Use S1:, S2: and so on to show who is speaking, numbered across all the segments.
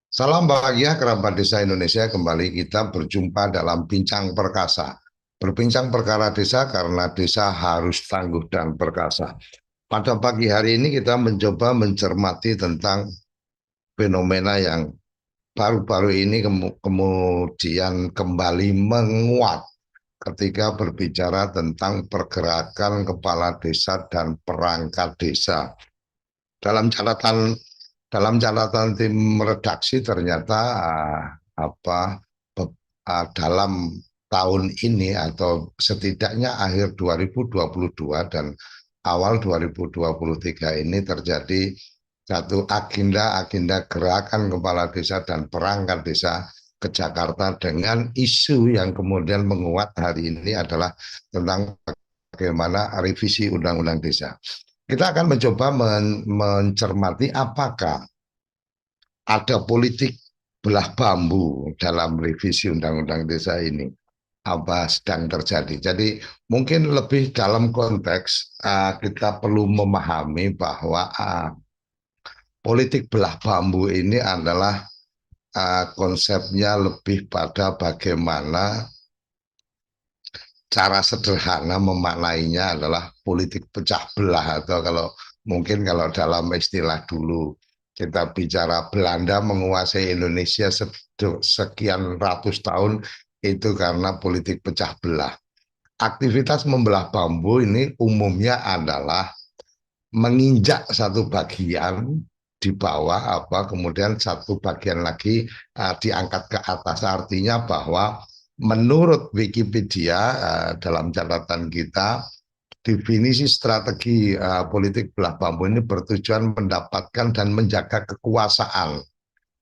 S1: Salam bahagia kerabat desa Indonesia, kembali kita berjumpa dalam Bincang Perkasa. Berbincang perkara desa karena desa harus tangguh dan perkasa. Pada pagi hari ini kita mencoba mencermati tentang fenomena yang baru-baru ini kemudian kembali menguat ketika berbicara tentang pergerakan kepala desa dan perangkat desa. Dalam catatan dalam catatan tim redaksi ternyata apa dalam tahun ini atau setidaknya akhir 2022 dan awal 2023 ini terjadi satu agenda-agenda gerakan kepala desa dan perangkat desa ke Jakarta dengan isu yang kemudian menguat hari ini adalah tentang bagaimana revisi Undang-Undang Desa. Kita akan mencoba mencermati apakah ada politik belah bambu dalam revisi Undang-Undang Desa ini. Apa sedang terjadi. Jadi mungkin lebih dalam konteks kita perlu memahami bahwa politik belah bambu ini adalah konsepnya lebih pada bagaimana cara sederhana memaknainya adalah politik pecah belah, atau kalau dalam istilah dulu kita bicara Belanda menguasai Indonesia sekian ratus tahun itu karena politik pecah belah. Aktivitas membelah bambu ini umumnya adalah menginjak satu bagian di bawah kemudian satu bagian lagi diangkat ke atas, artinya bahwa menurut Wikipedia dalam catatan kita definisi strategi politik belah bambu ini bertujuan mendapatkan dan menjaga kekuasaan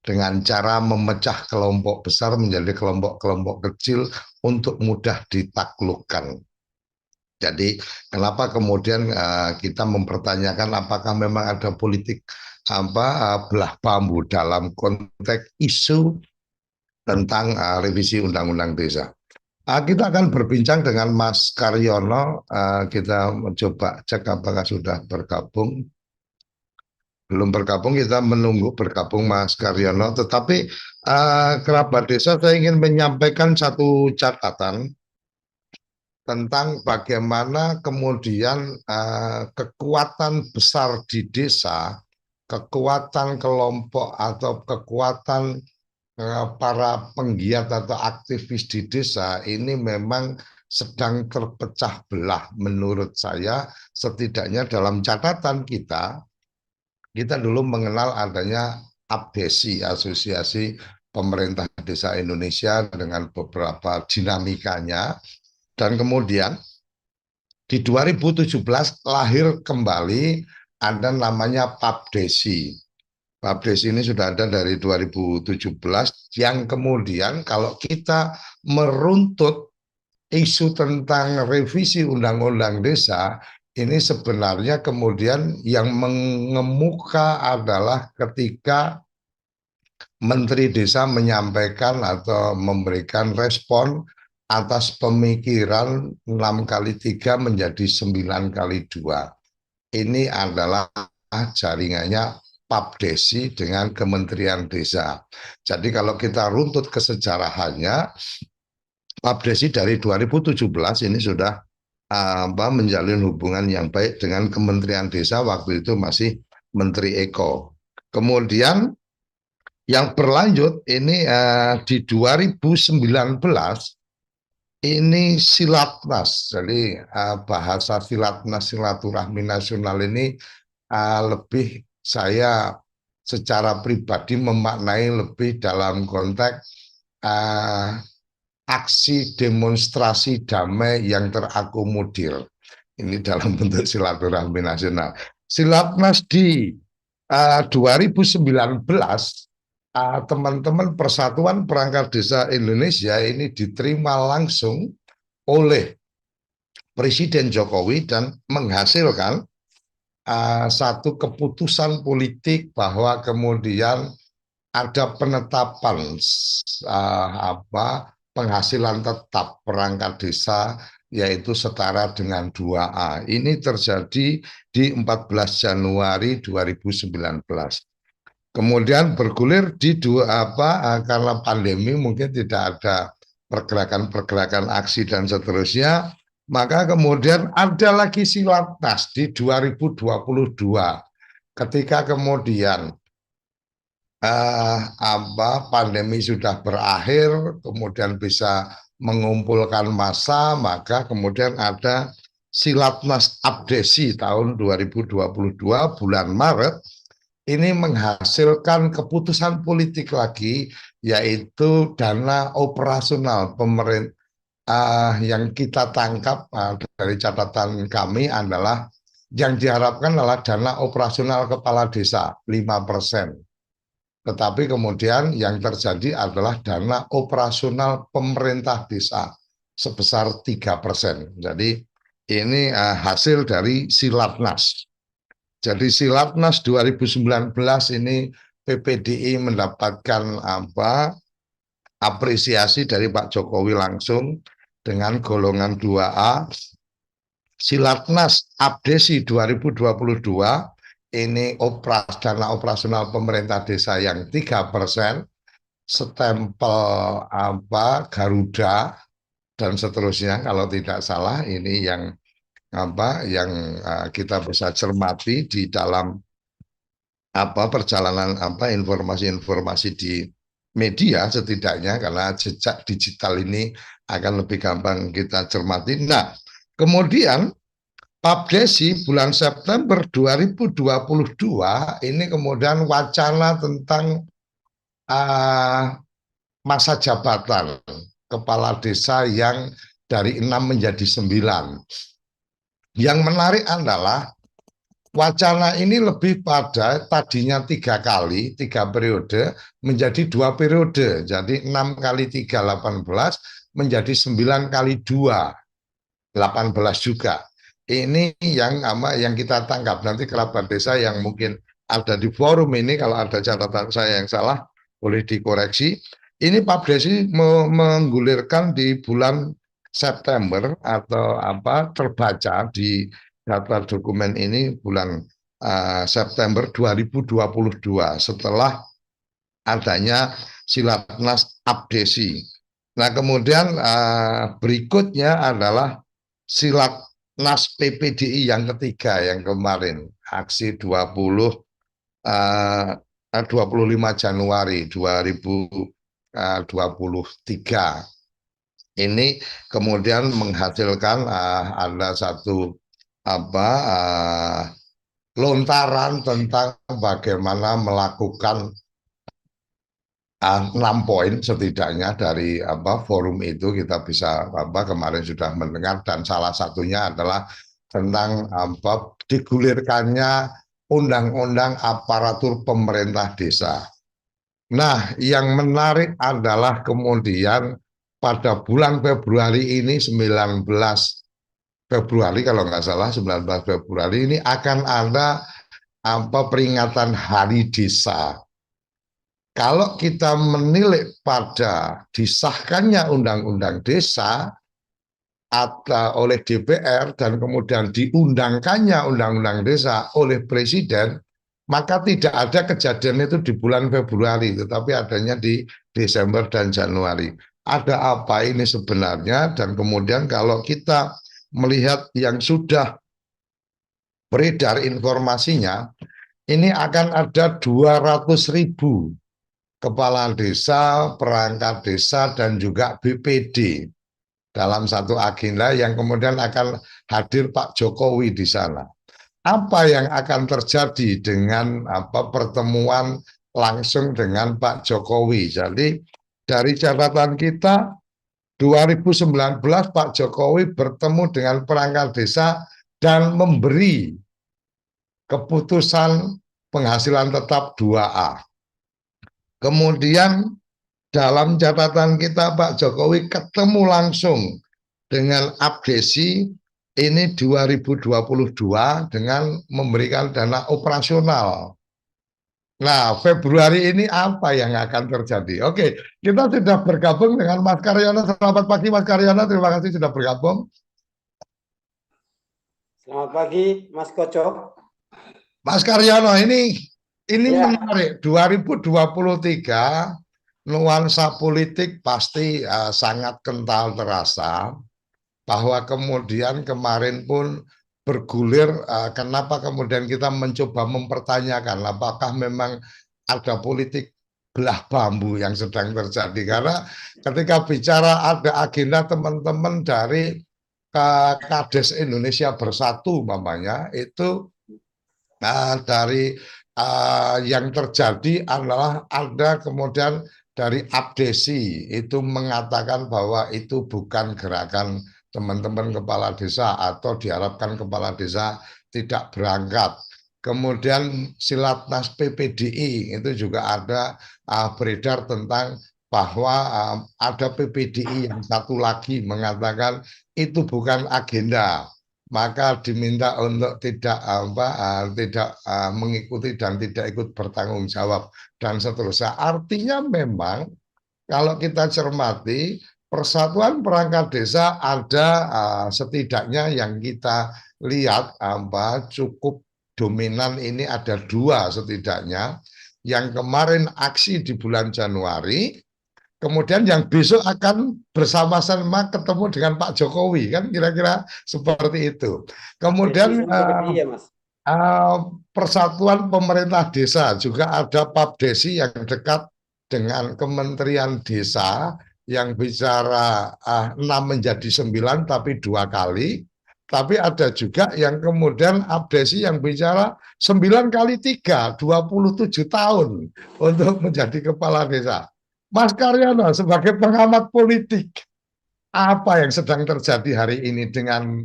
S1: dengan cara memecah kelompok besar menjadi kelompok-kelompok kecil untuk mudah ditaklukkan. Jadi kenapa kemudian kita mempertanyakan apakah memang ada politik belah bambu dalam konteks isu tentang revisi Undang-Undang Desa. Kita akan berbincang dengan Mas Karyono. Kita mencoba cek apakah sudah bergabung. Belum bergabung, kita menunggu bergabung Mas Karyono. Tetapi kerabat desa, saya ingin menyampaikan satu catatan tentang bagaimana kemudian kekuatan besar di desa, kekuatan kelompok atau kekuatan para penggiat atau aktivis di desa ini memang sedang terpecah belah menurut saya. Setidaknya dalam catatan kita dulu mengenal adanya APDESI, Asosiasi Pemerintah Desa Indonesia, dengan beberapa dinamikanya, dan kemudian di 2017 lahir kembali ada namanya PAPDESI. PAPDESI ini sudah ada dari 2017, yang kemudian kalau kita meruntut isu tentang revisi Undang-Undang Desa, ini sebenarnya kemudian yang mengemuka adalah ketika Menteri Desa menyampaikan atau memberikan respon atas pemikiran 6 kali 3 menjadi 9 kali 2. Ini adalah jaringannya PAPDESI dengan Kementerian Desa. Jadi kalau kita runtut kesejarahannya, PAPDESI dari 2017 ini sudah menjalin hubungan yang baik dengan Kementerian Desa, waktu itu masih Menteri Eko. Kemudian yang berlanjut ini di 2019 ini Silatnas. Jadi bahasa Silatnas, silaturahmi nasional ini lebih saya secara pribadi memaknai lebih dalam konteks aksi demonstrasi damai yang terakomodir. Ini dalam bentuk silaturahmi nasional. Silatnas di 2019, teman-teman Persatuan Perangkat Desa Indonesia ini diterima langsung oleh Presiden Jokowi dan menghasilkan satu keputusan politik bahwa kemudian ada penetapan penghasilan tetap perangkat desa, yaitu setara dengan 2A. Ini terjadi di 14 Januari 2019. Kemudian bergulir di karena pandemi mungkin tidak ada pergerakan-pergerakan aksi dan seterusnya, maka kemudian ada lagi silatnas di 2022 ketika kemudian pandemi sudah berakhir, kemudian bisa mengumpulkan massa, maka kemudian ada Silatnas Abdesi tahun 2022 bulan Maret ini menghasilkan keputusan politik lagi, yaitu dana operasional pemerintah yang kita tangkap dari catatan kami adalah yang diharapkan adalah dana operasional kepala desa 5%. Tetapi kemudian yang terjadi adalah dana operasional pemerintah desa sebesar 3%. Jadi ini hasil dari Silatnas. Jadi Silatnas 2019 ini PPDI mendapatkan apresiasi dari Pak Jokowi langsung dengan golongan 2A. Silatnas Abdesi 2022 ini dana operasional pemerintah desa yang 3%, stempel Garuda dan seterusnya kalau tidak salah. Ini yang kita bisa cermati di dalam perjalanan informasi-informasi di media setidaknya, karena jejak digital ini akan lebih gampang kita cermati. Nah, kemudian Pabdesi bulan September 2022 ini kemudian wacana tentang masa jabatan kepala desa yang dari 6 menjadi 9. Yang menarik adalah wacana ini lebih pada tadinya 3 kali, 3 periode menjadi 2 periode. Jadi 6 kali 3, 18 menjadi 9 kali 2, 18 juga. Ini yang kita tangkap. Nanti kerabat desa yang mungkin ada di forum ini, kalau ada catatan saya yang salah boleh dikoreksi. Ini Pak Desi menggulirkan di bulan September atau terbaca di data dokumen ini bulan September 2022 setelah adanya Silatnas Abdesi. Nah, kemudian berikutnya adalah Silatnas PPDI yang ketiga yang kemarin, aksi 25 Januari 2023. Ini kemudian menghasilkan ada satu lontaran tentang bagaimana melakukan 6 poin setidaknya dari forum itu. Kita bisa kemarin sudah mendengar, dan salah satunya adalah tentang digulirkannya undang-undang aparatur pemerintah desa. Nah, yang menarik adalah kemudian pada bulan Februari ini, 19 Februari kalau nggak salah, 19 Februari ini akan ada peringatan Hari Desa. Kalau kita menilik pada disahkannya undang-undang desa oleh DPR dan kemudian diundangkannya undang-undang desa oleh Presiden, maka tidak ada kejadian itu di bulan Februari, tetapi adanya di Desember dan Januari. Ada apa ini sebenarnya? Dan kemudian kalau kita melihat yang sudah beredar informasinya, ini akan ada 200.000 kepala desa, perangkat desa, dan juga BPD dalam satu agenda yang kemudian akan hadir Pak Jokowi di sana. Apa yang akan terjadi dengan pertemuan langsung dengan Pak Jokowi? Jadi dari catatan kita 2019 Pak Jokowi bertemu dengan perangkat desa dan memberi keputusan penghasilan tetap 2A. Kemudian dalam catatan kita Pak Jokowi ketemu langsung dengan Abdesi ini 2022 dengan memberikan dana operasional. Nah, Februari ini apa yang akan terjadi? Oke, kita sudah bergabung dengan Mas Karyono. Selamat pagi Mas Karyono, terima kasih sudah bergabung.
S2: Selamat pagi Mas Kocok.
S1: Mas Karyono, ini Ini
S2: Ya,
S1: menarik. 2023 nuansa politik pasti sangat kental terasa, bahwa kemudian kemarin pun bergulir, kenapa kemudian kita mencoba mempertanyakan apakah memang ada politik belah bambu yang sedang terjadi, karena ketika bicara ada agenda teman-teman dari Kades Indonesia Bersatu mamanya itu, dari yang terjadi adalah ada kemudian dari Abdesi itu mengatakan bahwa itu bukan gerakan teman-teman kepala desa atau diharapkan kepala desa tidak berangkat. Kemudian Silatnas PPDI itu juga ada beredar tentang bahwa ada PPDI yang satu lagi mengatakan itu bukan agenda, maka diminta untuk tidak mengikuti dan tidak ikut bertanggung jawab dan seterusnya. Artinya memang kalau kita cermati persatuan perangkat desa ada setidaknya yang kita lihat cukup dominan ini ada dua setidaknya, yang kemarin aksi di bulan Januari. Kemudian yang besok akan bersama-sama ketemu dengan Pak Jokowi, kan kira-kira seperti itu.
S2: Desi
S1: Kemudian
S2: sama PPDI ya, Mas.
S1: Persatuan Pemerintah Desa juga ada Papdesi yang dekat dengan Kementerian Desa yang bicara 6 menjadi 9 tapi 2 kali. Tapi ada juga yang kemudian Abdesi yang bicara 9 kali 3, 27 tahun untuk menjadi kepala desa. Mas Karyono sebagai pengamat politik, apa yang sedang terjadi hari ini dengan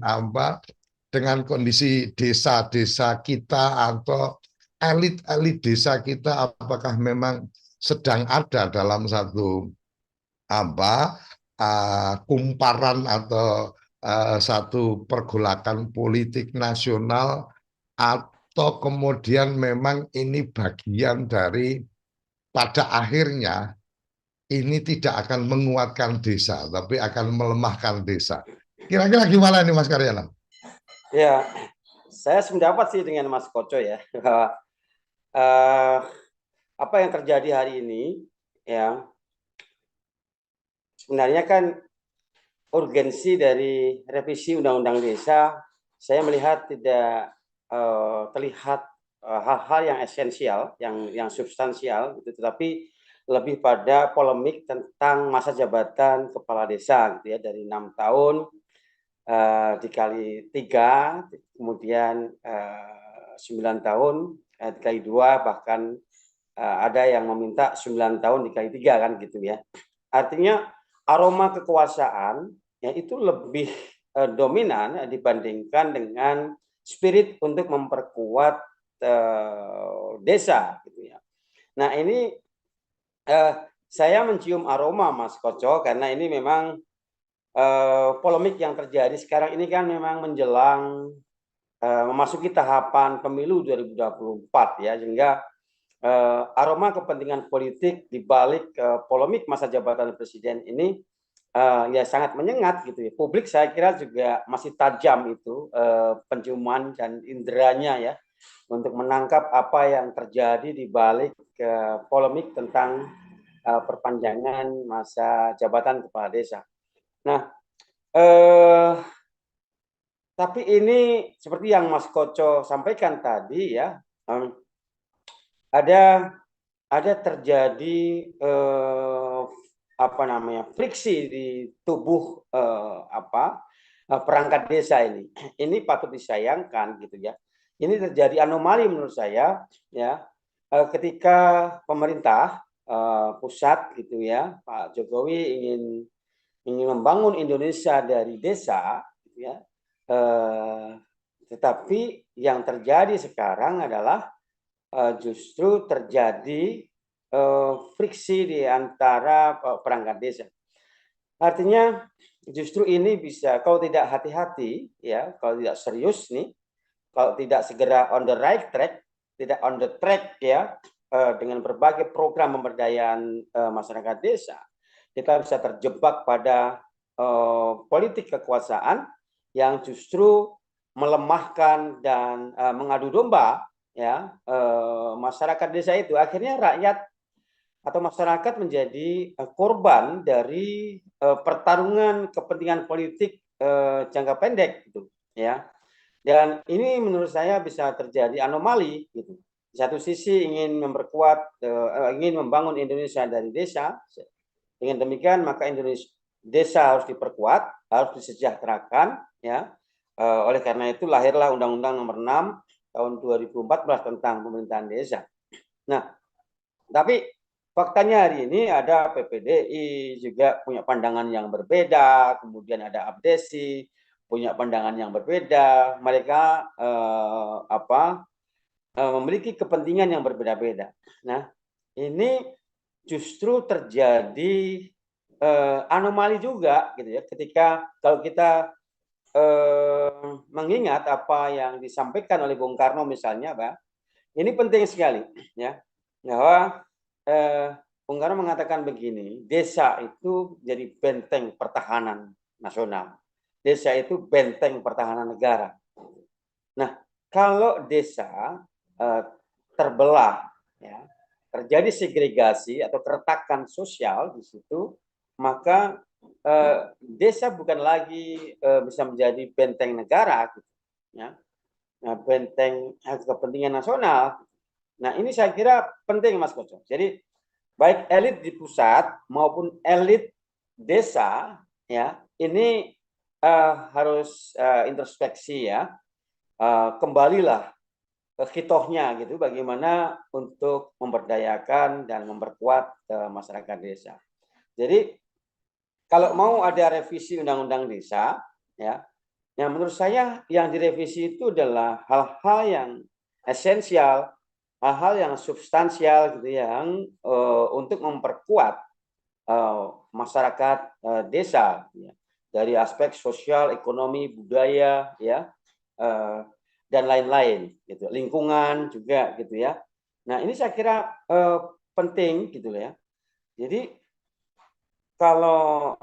S1: kondisi desa-desa kita atau elit-elit desa kita, apakah memang sedang ada dalam satu apa kumparan atau satu pergolakan politik nasional, atau kemudian memang ini bagian dari pada akhirnya ini tidak akan menguatkan desa, tapi akan melemahkan desa. Kira-kira gimana ini Mas Karyana?
S2: Ya, saya sependapat sih dengan Mas Koco ya, bahwa eh, apa yang terjadi hari ini ya sebenarnya kan urgensi dari revisi Undang-Undang Desa, saya melihat tidak terlihat hal-hal yang esensial, yang substansial, gitu, tetapi lebih pada polemik tentang masa jabatan kepala desa, gitu ya, dari 6 tahun dikali 3, kemudian 9 tahun dikali 2, bahkan ada yang meminta 9 tahun dikali 3 kan gitu ya. Artinya aroma kekuasaan ya itu lebih dominan dibandingkan dengan spirit untuk memperkuat desa gitu ya. Nah, ini saya mencium aroma Mas Koco karena ini memang polemik yang terjadi sekarang ini kan memang menjelang memasuki tahapan pemilu 2024 ya, sehingga aroma kepentingan politik di balik polemik masa jabatan presiden ini ya sangat menyengat gitu ya. Publik saya kira juga masih tajam itu penciuman dan inderanya ya untuk menangkap apa yang terjadi di balik polemik tentang perpanjangan masa jabatan kepala desa. Nah, tapi ini seperti yang Mas Koco sampaikan tadi ya, ada terjadi apa namanya friksi di tubuh perangkat desa ini. Ini patut disayangkan gitu ya. Ini terjadi anomali menurut saya ya, ketika pemerintah pusat gitu ya, Pak Jokowi ingin membangun Indonesia dari desa gitu ya. Tetapi yang terjadi sekarang adalah justru terjadi friksi di antara perangkat desa. Artinya justru ini bisa, kalau tidak hati-hati ya, kalau tidak serius nih, kalau tidak segera on the right track, tidak on the track ya, dengan berbagai program pemberdayaan masyarakat desa, kita bisa terjebak pada politik kekuasaan yang justru melemahkan dan mengadu domba ya masyarakat desa itu akhirnya rakyat atau masyarakat menjadi korban dari pertarungan kepentingan politik jangka pendek gitu ya. Dan ini menurut saya bisa terjadi anomali gitu. Di satu sisi ingin memperkuat ingin membangun Indonesia dari desa. Dengan demikian maka Indonesia desa harus diperkuat, harus disejahterakan ya. Oleh karena itu lahirlah Undang-Undang Nomor 6 tahun 2014 tentang pemerintahan desa. Nah, tapi faktanya hari ini ada PPDI juga punya pandangan yang berbeda, kemudian ada Abdesi punya pandangan yang berbeda. Mereka memiliki kepentingan yang berbeda-beda. Nah, ini justru terjadi anomali juga gitu ya ketika kalau kita mengingat apa yang disampaikan oleh Bung Karno misalnya, Pak, ini penting sekali ya bahwa Bung Karno mengatakan begini, desa itu jadi benteng pertahanan nasional, desa itu benteng pertahanan negara. Nah, kalau desa terbelah, ya, terjadi segregasi atau keretakan sosial di situ, maka desa bukan lagi bisa menjadi benteng negara, gitu, ya, nah, benteng kepentingan nasional. Nah, ini saya kira penting, Mas Koco. Jadi baik elit di pusat maupun elit desa, ya, ini harus introspeksi ya, kembalilah ke kitohnya gitu, bagaimana untuk memberdayakan dan memperkuat masyarakat desa. Jadi kalau mau ada revisi undang-undang desa, ya, yang menurut saya yang direvisi itu adalah hal-hal yang esensial, hal-hal yang substansial gitu, yang untuk memperkuat masyarakat desa, ya, dari aspek sosial, ekonomi, budaya, ya, dan lain-lain, gitu, lingkungan juga, gitu ya. Nah, ini saya kira penting, gitu ya. Jadi kalau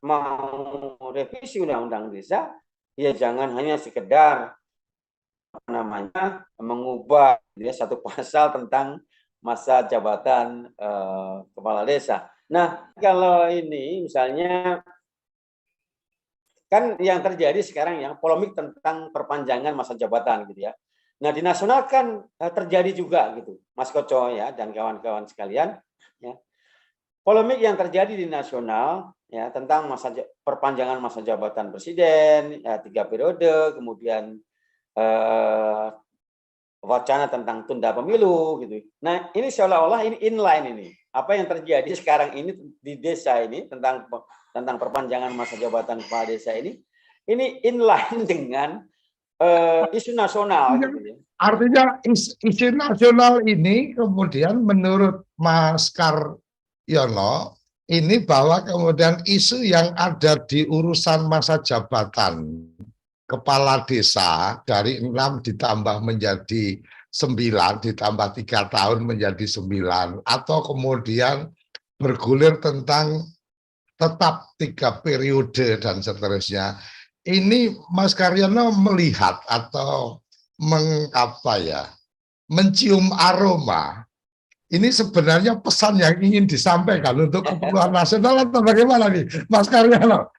S2: mau revisi undang-undang desa, ya jangan hanya sekedar mengubah ya, satu pasal tentang masa jabatan kepala desa. Nah, kalau ini misalnya kan yang terjadi sekarang yang polemik tentang perpanjangan masa jabatan gitu ya. Nah, di nasional kan terjadi juga gitu, Mas Koco ya dan kawan-kawan sekalian ya. Polemik yang terjadi di nasional ya tentang perpanjangan masa jabatan presiden ya, 3 periode, kemudian wacana tentang tunda pemilu gitu. Nah, ini seolah-olah ini inline ini. Apa yang terjadi sekarang ini di desa ini tentang perpanjangan masa jabatan kepala desa ini inline dengan isu nasional gitu ya.
S1: Artinya isu nasional ini kemudian menurut Mas Karyono ini bahwa kemudian isu yang ada di urusan masa jabatan kepala desa dari 6 ditambah menjadi 9 ditambah 3 tahun menjadi 9 atau kemudian bergulir tentang tetap 3 periode dan seterusnya. Ini Mas Karyono melihat atau mencium aroma. Ini sebenarnya pesan yang ingin disampaikan untuk keperluan nasional atau bagaimana nih, Mas Karyono?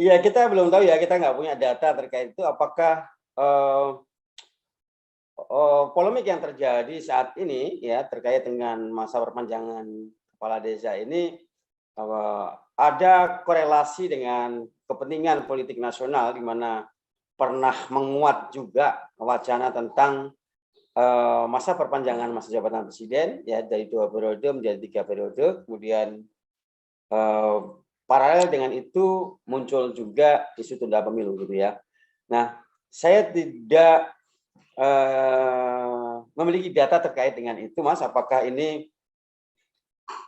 S2: Iya, kita belum tahu ya, kita nggak punya data terkait itu apakah polemik yang terjadi saat ini ya terkait dengan masa perpanjangan kepala desa ini ada korelasi dengan kepentingan politik nasional di mana pernah menguat juga wacana tentang masa perpanjangan masa jabatan presiden ya dari 2 periode menjadi 3 periode, kemudian paralel dengan itu muncul juga isu tunda pemilu gitu ya. Nah, saya tidak memiliki data terkait dengan itu, Mas. Apakah ini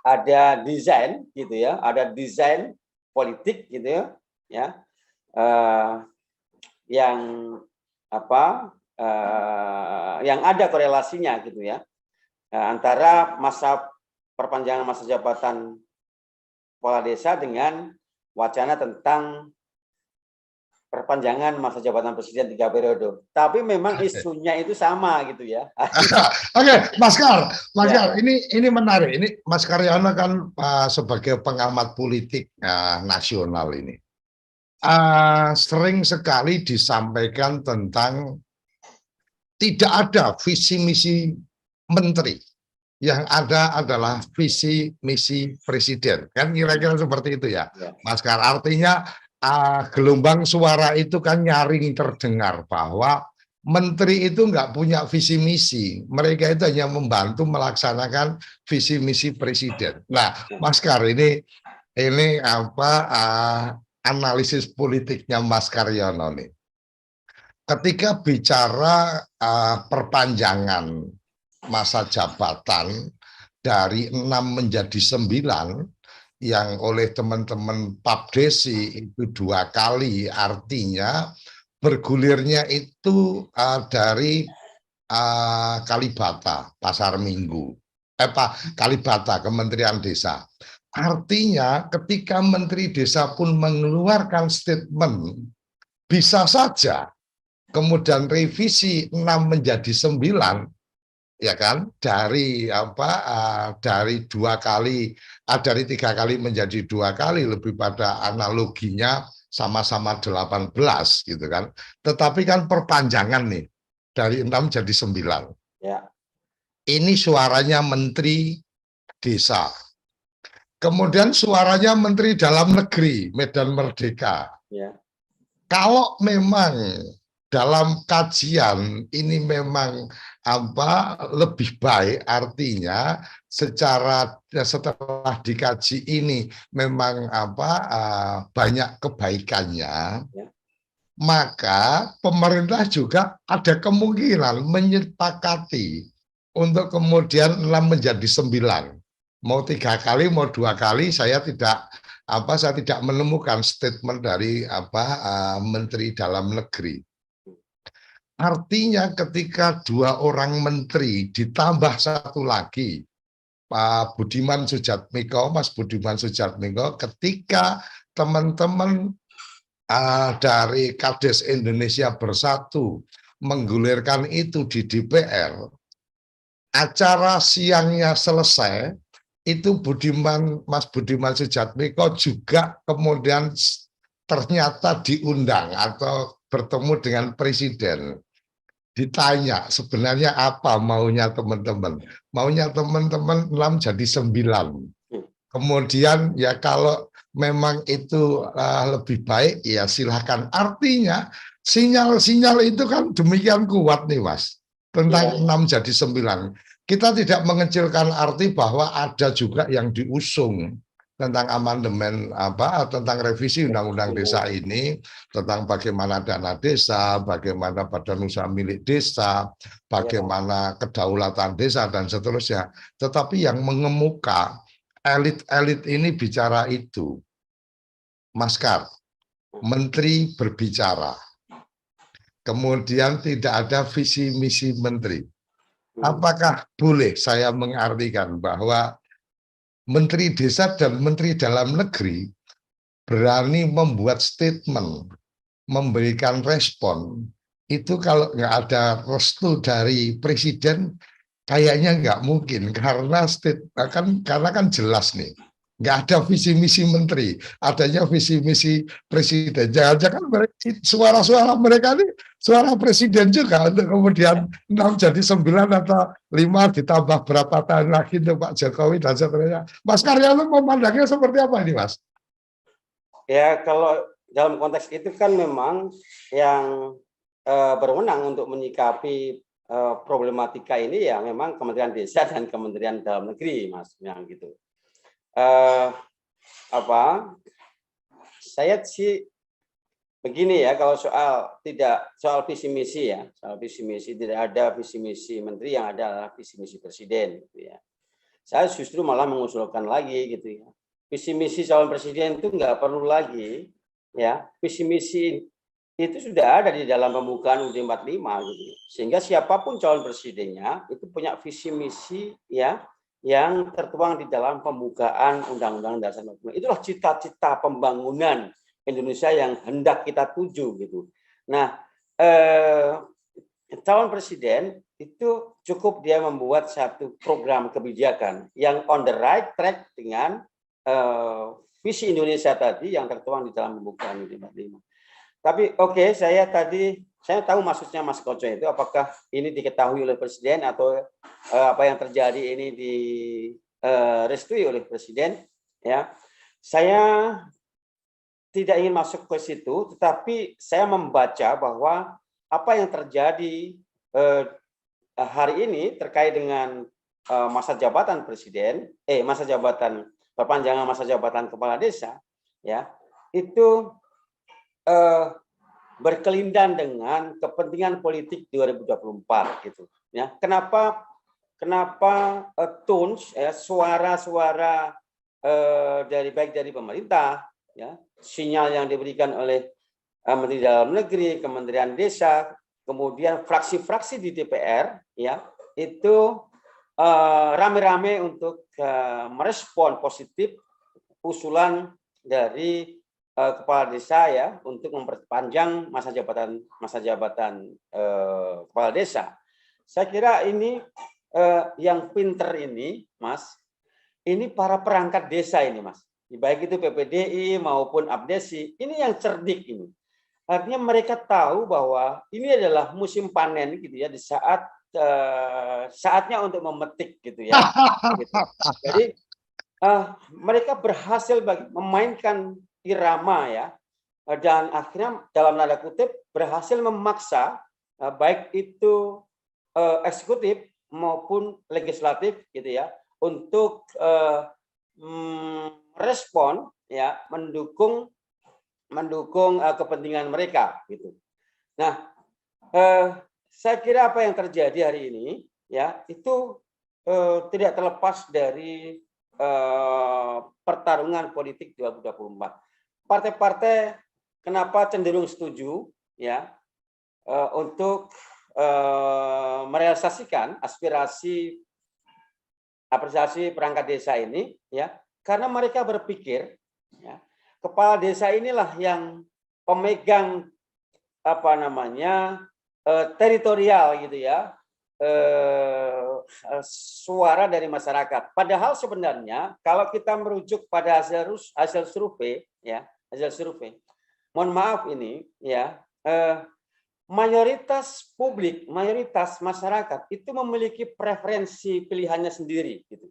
S2: ada desain gitu ya, ada desain politik gitu ya, yang yang ada korelasinya gitu ya, antara masa perpanjangan masa jabatan kepala desa dengan wacana tentang perpanjangan masa jabatan presiden 3 periode. Tapi memang isunya itu sama gitu ya.
S1: Oke, Mas Kar,
S2: Ya.
S1: ini menarik. Ini Mas Karyono kan sebagai pengamat politik nasional ini sering sekali disampaikan tentang tidak ada visi misi menteri, yang ada adalah visi misi presiden, kan kira-kira seperti itu ya,
S2: Ya.
S1: Mas Kar. Artinya gelombang suara itu kan nyaring terdengar bahwa menteri itu nggak punya visi misi, mereka itu hanya membantu melaksanakan visi misi presiden. Nah, Mas Kar, ini apa analisis politiknya Mas Karyono nih. Ketika bicara perpanjangan masa jabatan dari 6 menjadi 9 yang oleh teman-teman Papdesi itu 2 kali, artinya bergulirnya itu dari Kalibata, Pasar Minggu, Kalibata, Kementerian Desa. Artinya ketika Menteri Desa pun mengeluarkan statement, bisa saja kemudian revisi 6 menjadi 9, ya kan, dari dari 2 kali, dari 3 kali menjadi 2 kali, lebih pada analoginya sama-sama 18 gitu kan. Tetapi kan perpanjangan nih dari 6 jadi 9.
S2: Ya.
S1: Ini suaranya Menteri Desa. Kemudian suaranya Menteri Dalam Negeri, Medan Merdeka.
S2: Ya.
S1: Kalau memang dalam kajian ini memang lebih baik, artinya setelah dikaji ini memang banyak kebaikannya,
S2: Ya.
S1: maka pemerintah juga ada kemungkinan menyepakati untuk kemudian 6 menjadi 9. Mau 3 kali, mau 2 kali, saya tidak menemukan statement dari Menteri Dalam Negeri. Artinya ketika 2 orang menteri ditambah 1 lagi, Pak Budiman Sujatmiko, Mas Budiman Sujatmiko, ketika teman-teman dari Kades Indonesia Bersatu menggulirkan itu di DPR, acara siangnya selesai, itu Mas Budiman Sujatmiko juga kemudian ternyata diundang atau bertemu dengan presiden. Ditanya sebenarnya apa maunya teman-teman. Maunya teman-teman 6 jadi 9. Kemudian ya kalau memang itu lebih baik ya silahkan. Artinya sinyal-sinyal itu kan demikian kuat nih Mas. Tentang 6 jadi 9. Kita tidak mengecilkan arti bahwa ada juga yang diusung tentang amandemen tentang revisi Undang-Undang Desa ini, tentang bagaimana dana desa, bagaimana badan usaha milik desa, bagaimana kedaulatan desa dan seterusnya. Tetapi yang mengemuka elit-elit ini bicara itu, Mas Kar, menteri berbicara, kemudian tidak ada visi misi menteri. Apakah boleh saya mengartikan bahwa Menteri Desa dan Menteri Dalam Negeri berani membuat statement, memberikan respon, itu kalau nggak ada restu dari presiden, kayaknya nggak mungkin, karena karena kan jelas nih, nggak ada visi misi menteri, adanya visi misi presiden. Jangan-jangan suara-suara mereka ini suara presiden juga untuk kemudian 6 jadi 9 atau 5 ditambah berapa tahun lagi untuk Pak Jokowi dan seterusnya. Mas Karyono memandangnya seperti apa ini, Mas?
S2: Ya, kalau dalam konteks itu kan memang yang berwenang untuk menyikapi problematika ini ya memang Kementerian Desa dan Kementerian Dalam Negeri, Mas, yang gitu. Saya sih begini ya, kalau soal visi misi ya, soal visi misi tidak ada visi misi menteri, yang ada adalah visi misi presiden, gitu ya. Saya justru malah mengusulkan lagi gitu ya, visi misi calon presiden itu nggak perlu lagi ya, visi misi itu sudah ada di dalam pembukaan UUD 45 gitu, sehingga siapapun calon presidennya itu punya visi misi ya yang tertuang di dalam pembukaan Undang-Undang Dasar 45. Itulah cita-cita pembangunan Indonesia yang hendak kita tuju gitu. Nah, calon presiden itu cukup dia membuat satu program kebijakan yang on the right track dengan visi Indonesia tadi yang tertuang di dalam pembukaan 55. Tapi oke, saya tahu maksudnya Mas Koco itu, apakah ini diketahui oleh presiden atau apa yang terjadi ini direstui oleh presiden, ya. Saya tidak ingin masuk ke situ, tetapi saya membaca bahwa apa yang terjadi hari ini terkait dengan masa jabatan presiden, perpanjangan masa jabatan kepala desa, ya, itu berkelindan dengan kepentingan politik 2024 gitu, ya. Kenapa tones, ya, suara-suara baik dari pemerintah, ya, sinyal yang diberikan oleh Menteri Dalam Negeri, Kementerian Desa, kemudian fraksi-fraksi di DPR, ya, itu rame-rame untuk merespon positif usulan dari kepala desa, ya, untuk memperpanjang masa jabatan kepala desa. Saya kira ini yang pinter ini, Mas, ini para perangkat desa ini, Mas. Baik itu PPDI maupun Abdesi, ini yang cerdik ini. Artinya mereka tahu bahwa ini adalah musim panen gitu ya, di saat saatnya untuk memetik gitu ya. Gitu. Jadi mereka berhasil memainkan irama, ya, dan akhirnya dalam tanda kutip berhasil memaksa baik itu eksekutif maupun legislatif gitu ya untuk respon, ya, mendukung kepentingan mereka gitu. Nah, saya kira apa yang terjadi hari ini, ya, itu tidak terlepas dari pertarungan politik 2024. Partai-partai kenapa cenderung setuju, ya, untuk merealisasikan aspirasi perangkat desa ini, ya, karena mereka berpikir, ya, kepala desa inilah yang pemegang teritorial gitu ya, suara dari masyarakat. Padahal sebenarnya kalau kita merujuk pada hasil survei, ya, hasil survei, mohon maaf ini, ya, mayoritas publik, mayoritas masyarakat itu memiliki preferensi pilihannya sendiri gitu,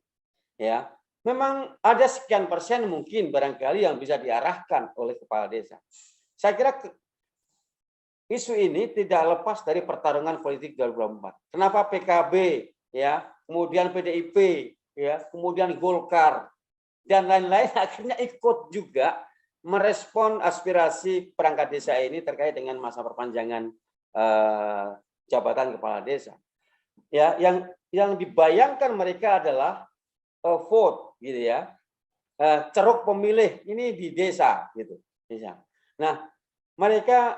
S2: ya. Memang ada sekian persen mungkin barangkali yang bisa diarahkan oleh kepala desa. Saya kira isu ini tidak lepas dari pertarungan politik 2024. Kenapa PKB, ya, kemudian PDIP, ya, kemudian Golkar dan lain-lain akhirnya ikut juga merespon aspirasi perangkat desa ini terkait dengan masa perpanjangan jabatan kepala desa. Ya, yang dibayangkan mereka adalah vote gitu ya, ceruk pemilih ini di desa gitu. Nah, mereka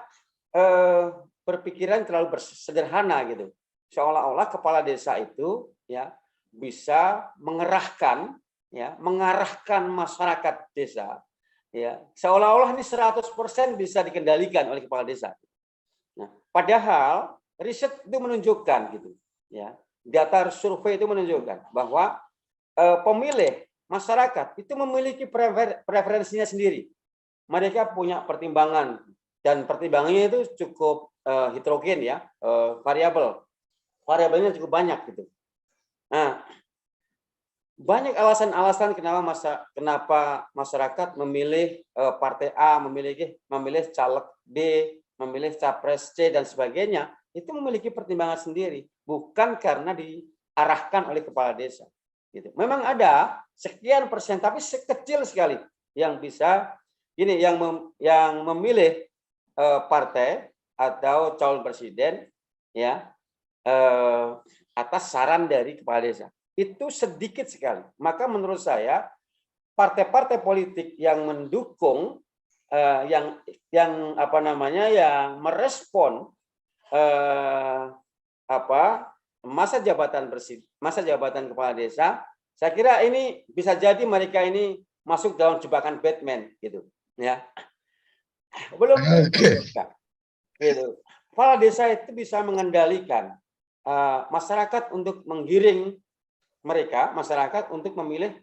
S2: berpikiran terlalu sederhana gitu, seolah-olah kepala desa itu, ya, bisa mengarahkan masyarakat desa, ya, seolah-olah ini 100% bisa dikendalikan oleh kepala desa. Nah, padahal riset itu menunjukkan gitu, ya, data survei itu menunjukkan bahwa pemilih masyarakat itu memiliki preferensinya sendiri. Mereka punya pertimbangan dan pertimbangannya itu cukup heterogen, ya, variabelnya cukup banyak gitu. Nah, banyak alasan-alasan kenapa masyarakat memilih partai A, memilih caleg B, memilih capres C dan sebagainya. Itu memiliki pertimbangan sendiri, bukan karena diarahkan oleh kepala desa. Gitu. Memang ada sekian persen, tapi sekecil sekali yang bisa yang memilih partai atau calon presiden, ya, atas saran dari kepala desa. Itu sedikit sekali. Maka menurut saya partai-partai politik yang mendukung yang merespon masa jabatan kepala desa, saya kira ini bisa jadi mereka ini masuk dalam jebakan Batman gitu, ya. Belum tentu
S1: Oke.
S2: juga. Gitu. Kepala desa itu bisa mengendalikan masyarakat untuk menggiring mereka, masyarakat untuk memilih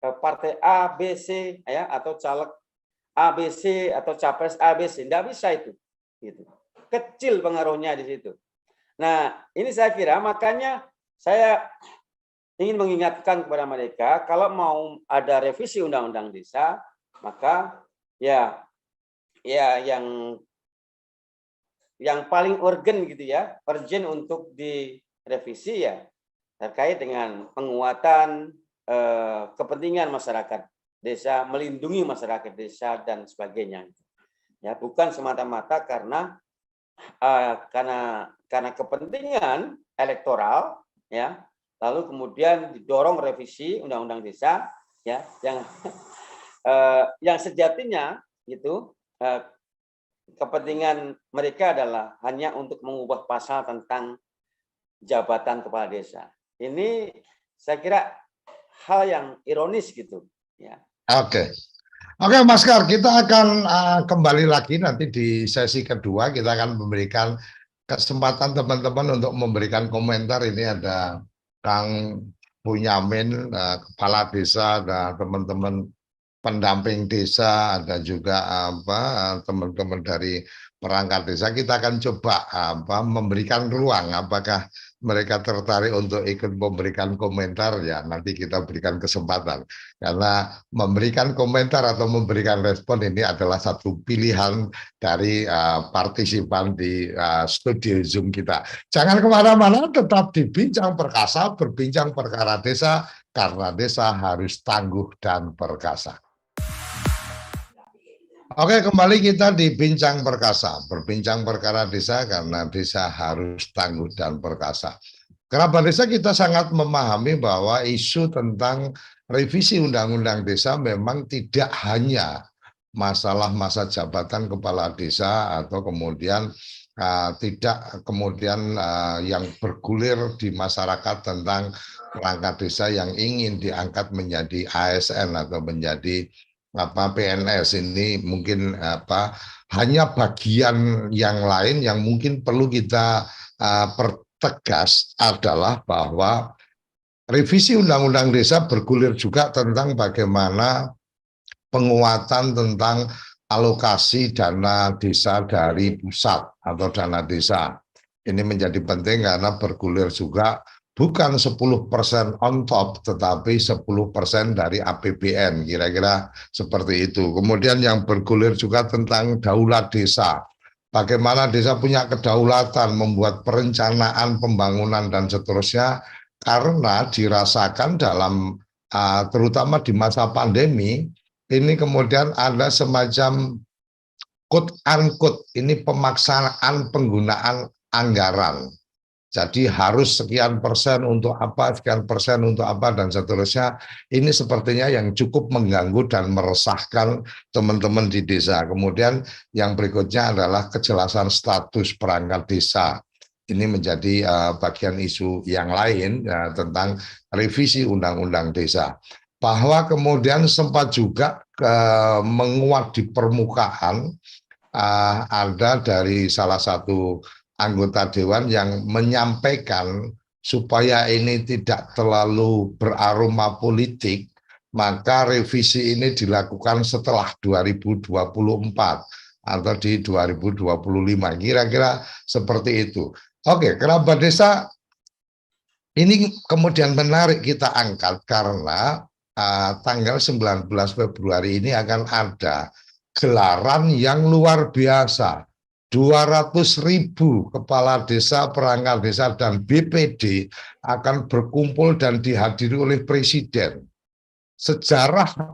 S2: partai A, B, C ya atau caleg A, B, C atau capres A, B, C. Tidak bisa itu. Gitu. Kecil pengaruhnya di situ. Nah, ini saya kira makanya saya ingin mengingatkan kepada mereka kalau mau ada revisi undang-undang desa, maka ya yang paling urgen gitu ya, urgent untuk direvisi ya terkait dengan penguatan kepentingan masyarakat desa, melindungi masyarakat desa dan sebagainya. Ya, bukan semata-mata karena kepentingan elektoral ya, lalu kemudian didorong revisi undang-undang desa ya yang sejatinya itu kepentingan mereka adalah hanya untuk mengubah pasal tentang jabatan kepala desa. Ini saya kira hal yang ironis gitu ya.
S1: Oke. Oke, Mas Kar, kita akan kembali lagi nanti di sesi kedua. Kita akan memberikan kesempatan teman-teman untuk memberikan komentar. Ini ada Kang Bunyamin, kepala desa, ada teman-teman pendamping desa, ada juga teman-teman dari perangkat desa. Kita akan coba memberikan ruang, apakah mereka tertarik untuk ikut memberikan komentar, ya nanti kita berikan kesempatan. Karena memberikan komentar atau memberikan respon ini adalah satu pilihan dari partisipan di studio Zoom kita. Jangan kemana-mana, tetap di Bincang Perkasa, berbincang perkara desa, karena desa harus tangguh dan perkasa. Oke, kembali kita di Bincang Perkasa, berbincang perkara desa karena desa harus tangguh dan perkasa. Kerabat desa kita sangat memahami bahwa isu tentang revisi undang-undang desa memang tidak hanya masalah masa jabatan kepala desa atau kemudian tidak kemudian yang bergulir di masyarakat tentang perangkat desa yang ingin diangkat menjadi ASN atau menjadi PNS. Ini mungkin hanya bagian yang lain yang mungkin perlu kita pertegas adalah bahwa revisi undang-undang desa bergulir juga tentang bagaimana penguatan tentang alokasi dana desa dari pusat atau dana desa. Ini menjadi penting karena bergulir juga bukan 10% on top, tetapi 10% dari APBN, kira-kira seperti itu. Kemudian yang bergulir juga tentang daulat desa. Bagaimana desa punya kedaulatan, membuat perencanaan pembangunan dan seterusnya, karena dirasakan dalam, terutama di masa pandemi, ini kemudian ada semacam quote unquote, ini pemaksaan penggunaan anggaran. Jadi harus sekian persen untuk apa, sekian persen untuk apa, dan seterusnya. Ini sepertinya yang cukup mengganggu dan meresahkan teman-teman di desa. Kemudian yang berikutnya adalah kejelasan status perangkat desa. Ini menjadi bagian isu yang lain tentang revisi undang-undang desa. Bahwa kemudian sempat juga menguat di permukaan, ada dari salah satu anggota dewan yang menyampaikan supaya ini tidak terlalu beraroma politik, maka revisi ini dilakukan setelah 2024 atau di 2025, kira-kira seperti itu. Oke, kerabat desa ini kemudian menarik kita angkat karena tanggal 19 Februari ini akan ada gelaran yang luar biasa. 200.000 kepala desa, perangkat desa, dan BPD akan berkumpul dan dihadiri oleh Presiden. Sejarah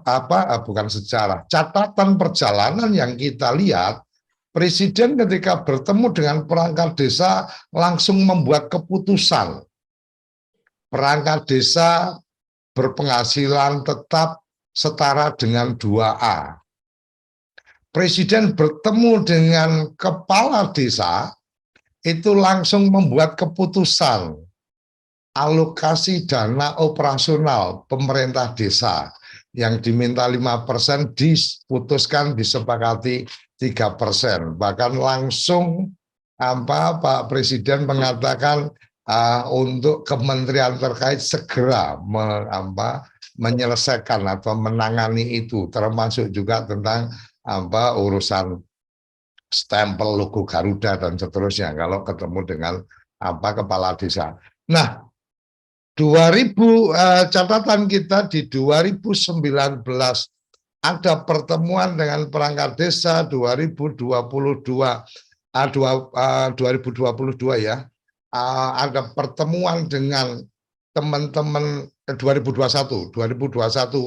S1: bukan sejarah, catatan perjalanan yang kita lihat, Presiden ketika bertemu dengan perangkat desa langsung membuat keputusan. Perangkat desa berpenghasilan tetap setara dengan 2A. Presiden bertemu dengan kepala desa, itu langsung membuat keputusan alokasi dana operasional pemerintah desa yang diminta 5% diputuskan, disepakati 3%. Bahkan langsung Pak Presiden mengatakan untuk kementerian terkait segera menyelesaikan atau menangani itu, termasuk juga tentang urusan stempel logo Garuda dan seterusnya kalau ketemu dengan kepala desa. Nah, 2000 catatan kita di 2019 ada pertemuan dengan perangkat desa 2022 2022 ya. Ada pertemuan dengan teman-teman 2021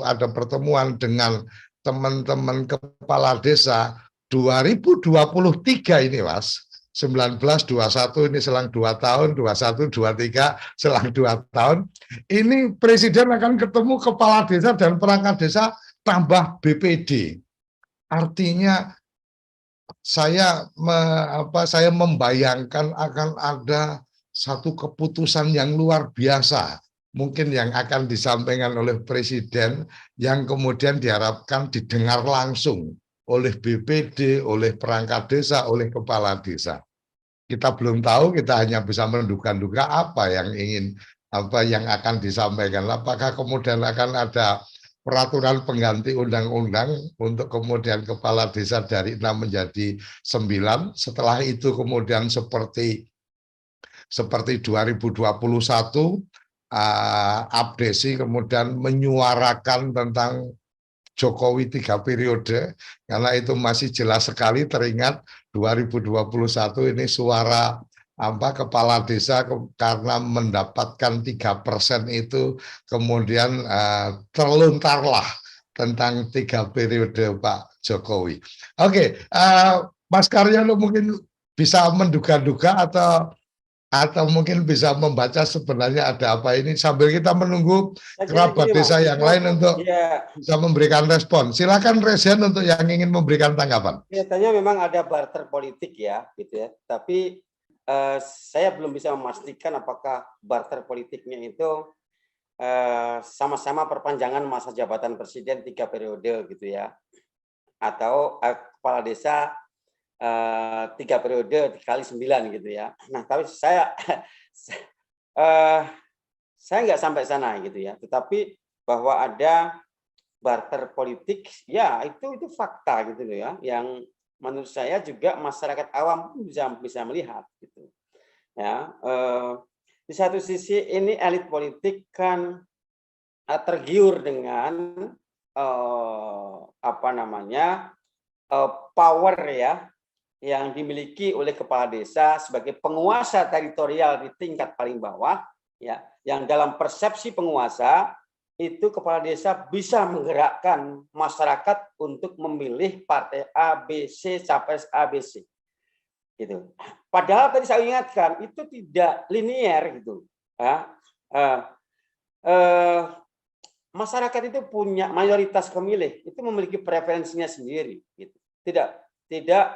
S1: ada pertemuan dengan teman-teman kepala desa 2023 ini Mas. 1921 ini selang 2 tahun, 21, 23 selang 2 tahun. Ini presiden akan ketemu kepala desa dan perangkat desa tambah BPD. Artinya saya membayangkan akan ada satu keputusan yang luar biasa mungkin yang akan disampaikan oleh presiden yang kemudian diharapkan didengar langsung oleh BPD, oleh perangkat desa, oleh kepala desa. Kita belum tahu, kita hanya bisa menduga-duga apa yang akan disampaikan. Apakah kemudian akan ada peraturan pengganti undang-undang untuk kemudian kepala desa dari 6 menjadi 9. Setelah itu kemudian seperti 2021 abdesi kemudian menyuarakan tentang Jokowi 3 periode, karena itu masih jelas sekali teringat 2021 ini suara kepala desa karena mendapatkan 3% itu kemudian terlontarlah tentang 3 periode Pak Jokowi. Oke, Mas Karyono mungkin bisa menduga-duga atau mungkin bisa membaca sebenarnya ada apa ini sambil kita menunggu kerabat desa yang lain untuk bisa memberikan respon. Silakan Resian untuk yang ingin memberikan tanggapan.
S2: Kelihatannya memang ada barter politik ya, gitu ya. Tapi saya belum bisa memastikan apakah barter politiknya itu sama-sama perpanjangan masa jabatan presiden 3 periode gitu ya, atau kepala desa 3 periode dikali 9 gitu ya. Nah, tapi saya nggak sampai sana gitu ya. Tetapi bahwa ada barter politik, ya itu fakta gitu loh ya. Yang menurut saya juga masyarakat awam bisa melihat gitu. Ya, di satu sisi ini elit politik kan tergiur dengan power ya yang dimiliki oleh kepala desa sebagai penguasa teritorial di tingkat paling bawah, ya, yang dalam persepsi penguasa itu kepala desa bisa menggerakkan masyarakat untuk memilih partai A, B, C, capres A, B, C. Gitu. Padahal tadi saya ingatkan itu tidak linier gitu. Ya. Masyarakat itu punya mayoritas pemilih itu memiliki preferensinya sendiri. Gitu. Tidak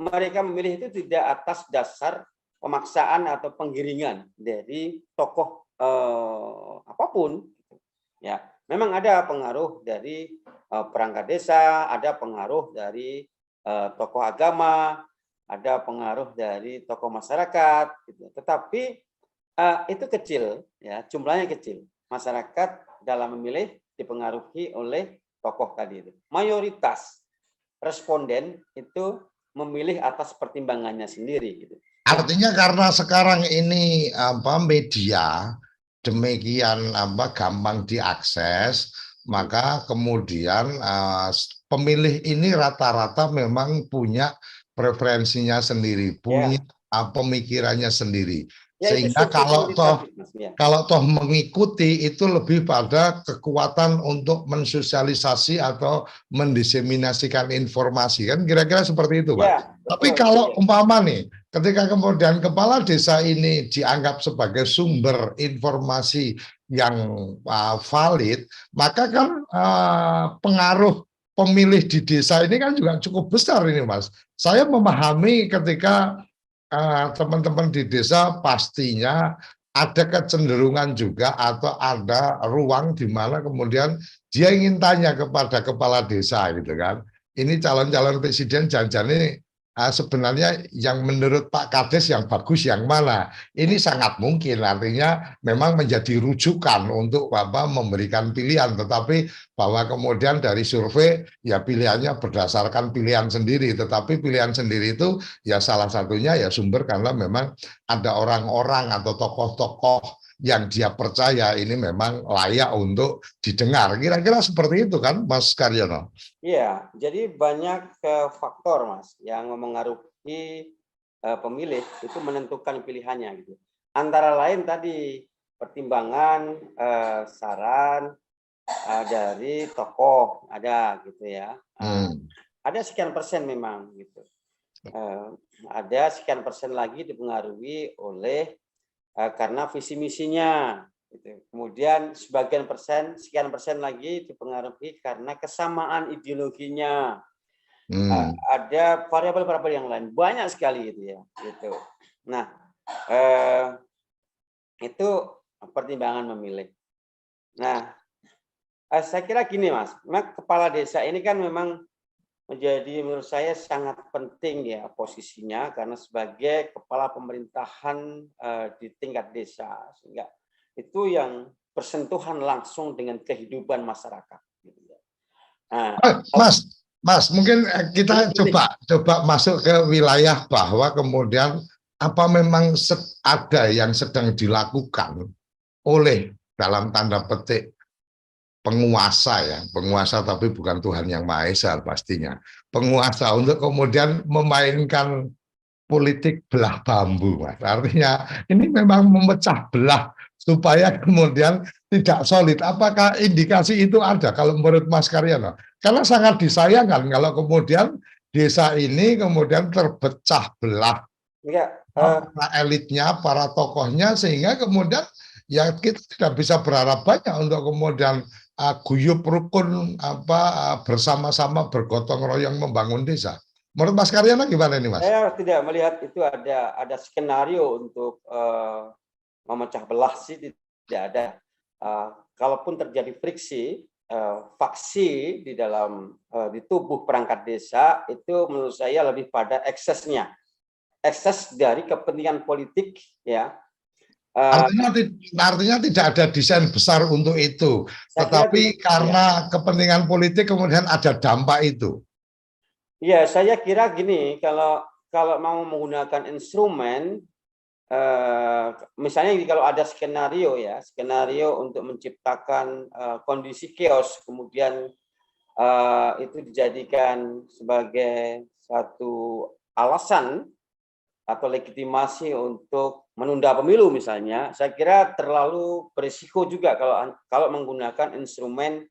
S2: mereka memilih itu tidak atas dasar pemaksaan atau penggiringan dari tokoh apapun. Ya, memang ada pengaruh dari perangkat desa, ada pengaruh dari tokoh agama, ada pengaruh dari tokoh masyarakat. Gitu. Tetapi itu kecil, ya jumlahnya kecil. Masyarakat dalam memilih dipengaruhi oleh tokoh tadi itu. Mayoritas responden itu memilih atas pertimbangannya sendiri gitu.
S1: Artinya karena sekarang ini media demikian gampang diakses, maka kemudian pemilih ini rata-rata memang punya preferensinya sendiri, punya pemikirannya sendiri. Ya, sehingga kalau toh mengikuti itu lebih pada kekuatan untuk mensosialisasi atau mendiseminasikan informasi, kan kira-kira seperti itu Pak. Ya, tapi kalau umpama nih ketika kemudian kepala desa ini dianggap sebagai sumber informasi yang valid, maka kan pengaruh pemilih di desa ini kan juga cukup besar ini Mas. Saya memahami ketika teman-teman di desa pastinya ada kecenderungan juga atau ada ruang di mana kemudian dia ingin tanya kepada kepala desa gitu kan. ini calon-calon presiden jangan-jangan sebenarnya yang menurut Pak Kades yang bagus yang mana? Ini sangat mungkin, artinya memang menjadi rujukan untuk memberikan pilihan, tetapi bahwa kemudian dari survei ya pilihannya berdasarkan pilihan sendiri, tetapi pilihan sendiri itu ya salah satunya ya sumber karena memang ada orang-orang atau tokoh-tokoh yang dia percaya ini memang layak untuk didengar. Kira-kira seperti itu kan, Mas Karyono?
S2: Iya, jadi banyak faktor Mas yang memengaruhi pemilih itu menentukan pilihannya gitu. Antara lain tadi pertimbangan saran dari tokoh ada gitu ya. Ada sekian persen memang gitu. Ada sekian persen lagi dipengaruhi oleh karena visi misinya. Gitu. Kemudian sekian persen lagi dipengaruhi karena kesamaan ideologinya. Ada variabel-variabel yang lain, banyak sekali gitu ya. Gitu. Nah, itu pertimbangan memilih. Nah, saya kira gini Mas, memang kepala desa ini kan memang menjadi menurut saya sangat penting ya posisinya karena sebagai kepala pemerintahan di tingkat desa, sehingga itu yang bersentuhan langsung dengan kehidupan masyarakat. Gitu ya. Nah,
S1: Mas, mungkin kita coba masuk ke wilayah bahwa kemudian apa memang ada yang sedang dilakukan oleh dalam tanda petik penguasa ya, penguasa tapi bukan Tuhan yang Maha Esa pastinya, penguasa untuk kemudian memainkan politik belah bambu, Mas. Artinya ini memang memecah belah supaya kemudian tidak solid. Apakah indikasi itu ada kalau menurut Mas Karyono? Karena sangat disayangkan kalau kemudian desa ini kemudian terpecah belah.
S2: Ya,
S1: para elitnya, para tokohnya, sehingga kemudian ya kita tidak bisa berharap banyak untuk kemudian guyup rukun bersama-sama bergotong royong membangun desa. Menurut Mas Karyono gimana ini, Mas?
S2: saya tidak melihat itu ada skenario untuk memecah belah sih, tidak ada. Kalaupun terjadi friksi, faksi di dalam di tubuh perangkat desa itu menurut saya lebih pada eksesnya, ekses dari kepentingan politik ya.
S1: Artinya tidak ada desain besar untuk itu, tetapi karena kepentingan politik kemudian ada dampak itu.
S2: Iya, saya kira gini, kalau mau menggunakan instrumen, misalnya kalau ada skenario ya, skenario untuk menciptakan kondisi chaos, kemudian itu dijadikan sebagai satu alasan atau legitimasi untuk menunda pemilu misalnya, saya kira terlalu berisiko juga kalau menggunakan instrumen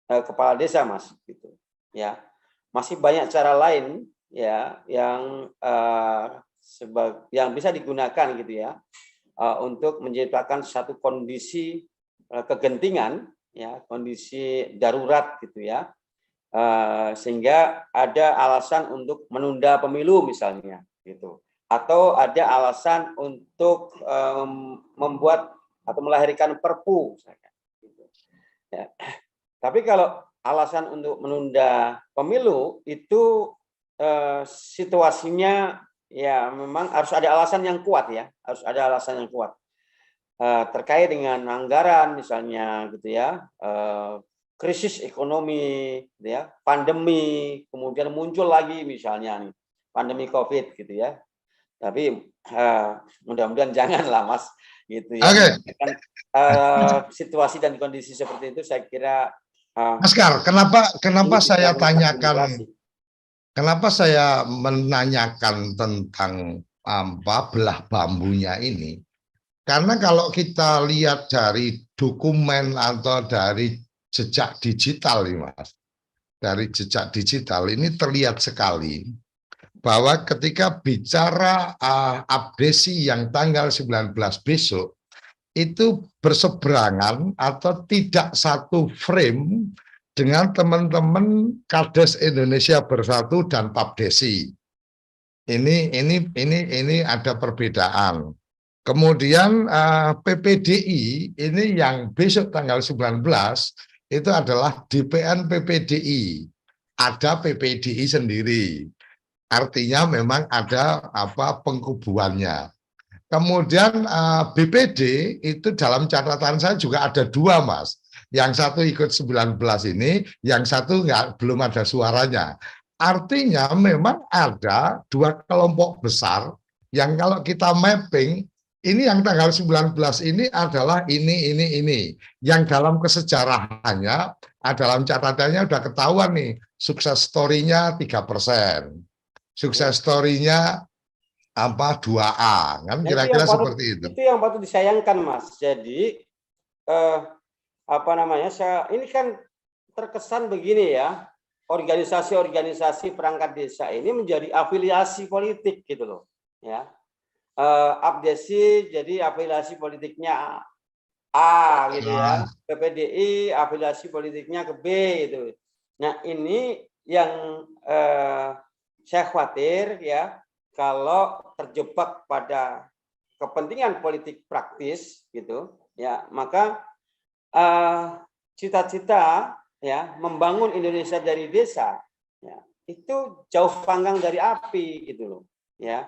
S2: kepala desa, Mas, gitu. Ya. Masih banyak cara lain ya yang bisa digunakan gitu ya untuk menciptakan satu kondisi kegentingan ya, kondisi darurat gitu ya, sehingga ada alasan untuk menunda pemilu misalnya gitu, atau ada alasan untuk membuat atau melahirkan perpu misalnya, gitu. Ya. Tapi kalau alasan untuk menunda pemilu itu situasinya ya memang harus ada alasan yang kuat ya, harus ada alasan yang kuat terkait dengan anggaran misalnya gitu ya, krisis ekonomi, gitu ya, pandemi, kemudian muncul lagi misalnya nih pandemi COVID gitu ya. Tapi mudah-mudahan janganlah Mas gitu ya.
S1: Okay.
S2: Situasi dan kondisi seperti itu saya kira.
S1: Mas Kar, kenapa saya tanyakan, kenapa saya menanyakan tentang belah bambunya ini? Karena kalau kita lihat dari dokumen atau dari jejak digital nih Mas, dari jejak digital ini terlihat sekali bahwa ketika bicara abdesi yang tanggal 19 besok, itu berseberangan atau tidak satu frame dengan teman-teman Kades Indonesia Bersatu dan Papdesi. Ini ada perbedaan. Kemudian PPDI ini yang besok tanggal 19 itu adalah DPN PPDI. ada PPDI sendiri. Artinya memang ada pengkubuannya. Kemudian BPD itu dalam catatan saya juga ada dua, Mas. Yang satu ikut 19 ini, yang satu belum ada suaranya. Artinya memang ada dua kelompok besar yang kalau kita mapping, ini yang tanggal 19 ini adalah ini. Yang dalam kesejarahannya, dalam catatannya udah ketahuan nih, sukses story-nya 3%. Sukses story-nya 2A, kan
S2: Nah,
S1: kira-kira seperti itu.
S2: itu yang patut disayangkan, Mas. Jadi ini kan terkesan begini ya, organisasi-organisasi perangkat desa ini menjadi afiliasi politik gitu loh, ya. Abdesi jadi afiliasi politiknya A gitu ya, PPDI afiliasi politiknya ke B gitu. Nah, ini yang saya khawatir ya, kalau terjebak pada kepentingan politik praktis gitu ya, maka cita-cita ya membangun Indonesia dari desa ya, itu jauh panggang dari api gitu loh ya.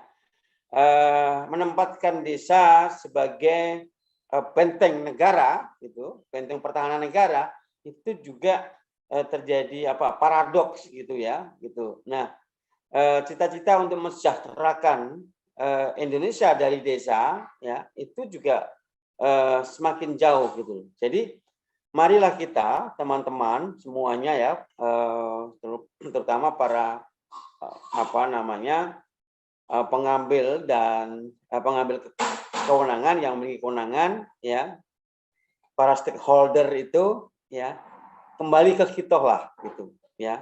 S2: Menempatkan desa sebagai benteng negara gitu, benteng pertahanan negara, itu juga terjadi paradoks gitu ya gitu. Nah, cita-cita untuk mensejahterakan Indonesia dari desa ya, itu juga semakin jauh gitu. Jadi marilah kita teman-teman semuanya ya, terutama para pengambil kewenangan yang memiliki kewenangan ya, para stakeholder itu ya, kembali ke kita lah gitu ya,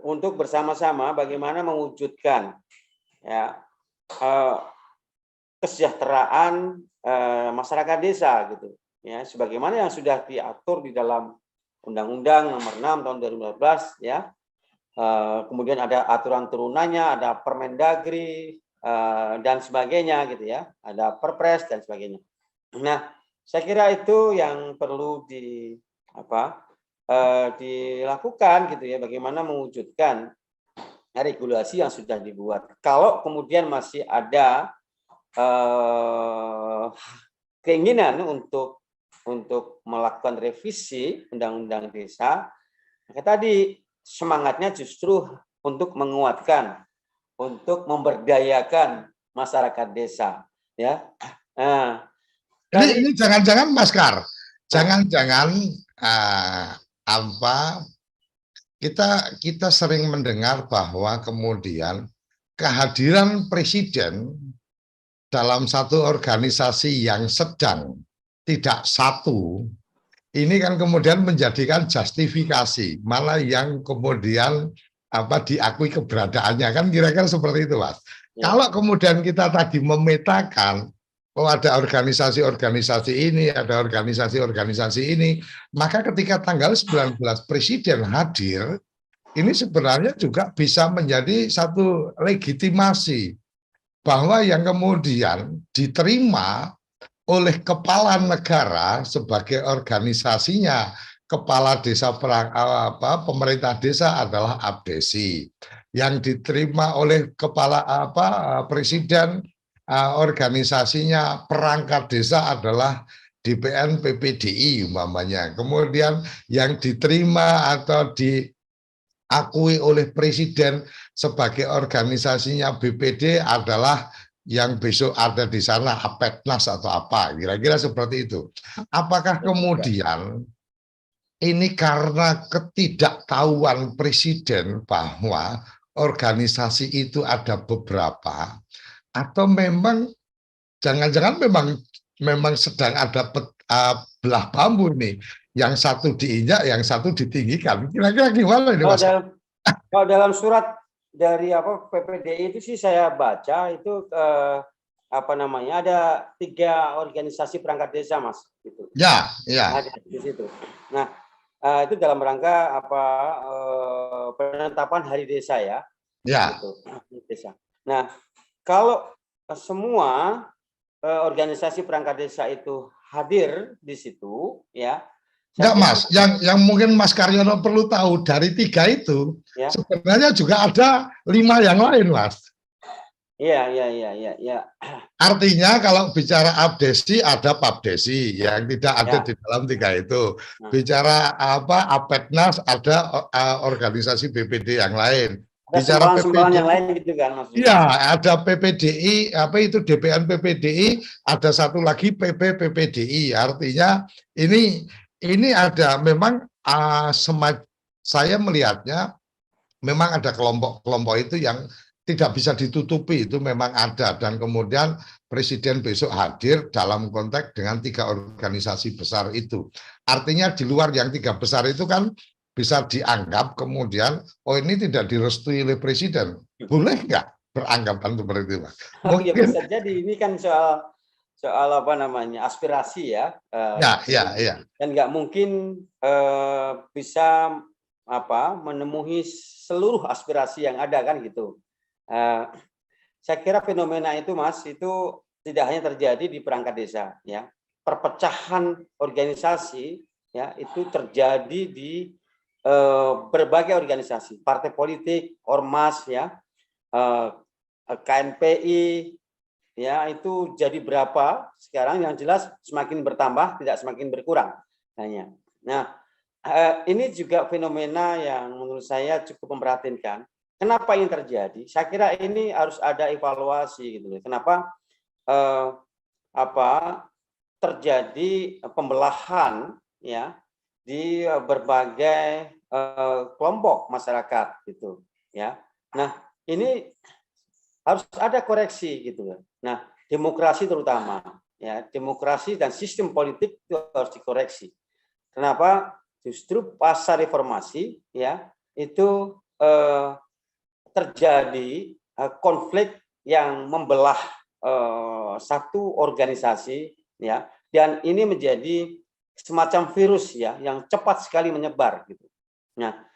S2: untuk bersama-sama bagaimana mewujudkan ya kesejahteraan masyarakat desa gitu ya, sebagaimana yang sudah diatur di dalam Undang-Undang Nomor 6 tahun 2015 ya. Kemudian ada aturan turunannya, ada Permendagri dan sebagainya gitu ya, ada Perpres dan sebagainya. Nah, saya kira itu yang perlu dilakukan gitu ya, bagaimana mewujudkan regulasi yang sudah dibuat. Kalau kemudian masih ada keinginan untuk melakukan revisi Undang-Undang Desa, maka tadi semangatnya justru untuk menguatkan, untuk memberdayakan masyarakat desa, ya. Nah,
S1: Ini jangan-jangan Mas Kar, jangan-jangan kita sering mendengar bahwa kemudian kehadiran presiden dalam satu organisasi yang sedang tidak satu, ini kan kemudian menjadikan justifikasi, malah yang kemudian diakui keberadaannya, kan kira-kira seperti itu, Mas. Ya. Kalau kemudian kita tadi memetakan, ada organisasi-organisasi ini, ada organisasi-organisasi ini, maka ketika tanggal 19 presiden hadir, ini sebenarnya juga bisa menjadi satu legitimasi bahwa yang kemudian diterima oleh kepala negara sebagai organisasinya, kepala desa pemerintah desa adalah abdesi, yang diterima oleh kepala presiden organisasinya perangkat desa adalah DPN PPDI umpamanya. Kemudian yang diterima atau diakui oleh presiden sebagai organisasinya BPD adalah yang besok ada di sana Apetnas atau apa, kira-kira seperti itu. Apakah kemudian ini karena ketidaktahuan presiden bahwa organisasi itu ada beberapa, atau memang jangan-jangan memang sedang ada belah bambu nih, yang satu diinjak, yang satu ditinggikan, kira-kira gimana ini, Mas?
S2: Kalau dalam surat dari PPDI itu sih saya baca itu ada 3 organisasi perangkat desa, Mas, gitu.
S1: Ya.
S2: Ada di situ. Nah, itu dalam rangka penetapan Hari Desa ya.
S1: Ya.
S2: Gitu. Desa. Nah, kalau semua organisasi perangkat desa itu hadir di situ ya,
S1: Enggak Mas, yang mungkin Mas Karyono perlu tahu dari 3 itu
S2: Ya.
S1: sebenarnya juga ada 5 yang lain Mas.
S2: Iya.
S1: Artinya kalau bicara abdesi ada pabdesi yang tidak ada
S2: Ya.
S1: di dalam 3 itu.
S2: Nah,
S1: Bicara apa Apetnas ada organisasi BPD yang lain.
S2: ada
S1: Bicara
S2: sumbangan-sumbangan yang
S1: PPD,
S2: lain gitu kan maksudnya.
S1: iya ada PPDI, apa itu DPN PPDI, ada satu lagi PP PPDI. Artinya ini ada memang saya melihatnya memang ada kelompok-kelompok itu yang tidak bisa ditutupi, itu memang ada, dan kemudian Presiden besok hadir dalam konteks dengan 3 organisasi besar itu. Artinya di luar yang 3 besar itu kan bisa dianggap kemudian, oh ini tidak direstui oleh Presiden. Boleh nggak beranggapan seperti itu, Pak?
S2: Oh ya
S1: Mungkin,
S2: bisa jadi ini kan soal apa namanya aspirasi ya.
S1: ya.
S2: Dan nggak mungkin bisa menemui seluruh aspirasi yang ada kan gitu. Saya kira fenomena itu Mas itu tidak hanya terjadi di perangkat desa ya. Perpecahan organisasi ya itu terjadi di berbagai organisasi, partai politik, ormas ya, KNPI ya itu jadi berapa sekarang, yang jelas semakin bertambah tidak semakin berkurang hanya. Nah, ini juga fenomena yang menurut saya cukup memprihatinkan. Kenapa ini terjadi? Saya kira ini harus ada evaluasi gitu. Kenapa terjadi pembelahan ya di berbagai kelompok masyarakat gitu ya. Nah, ini harus ada koreksi gitu. Nah, demokrasi terutama ya, demokrasi dan sistem politik itu harus dikoreksi. Kenapa? Justru pasca reformasi ya itu terjadi konflik yang membelah satu organisasi ya, dan ini menjadi semacam virus ya yang cepat sekali menyebar gitu. Nah,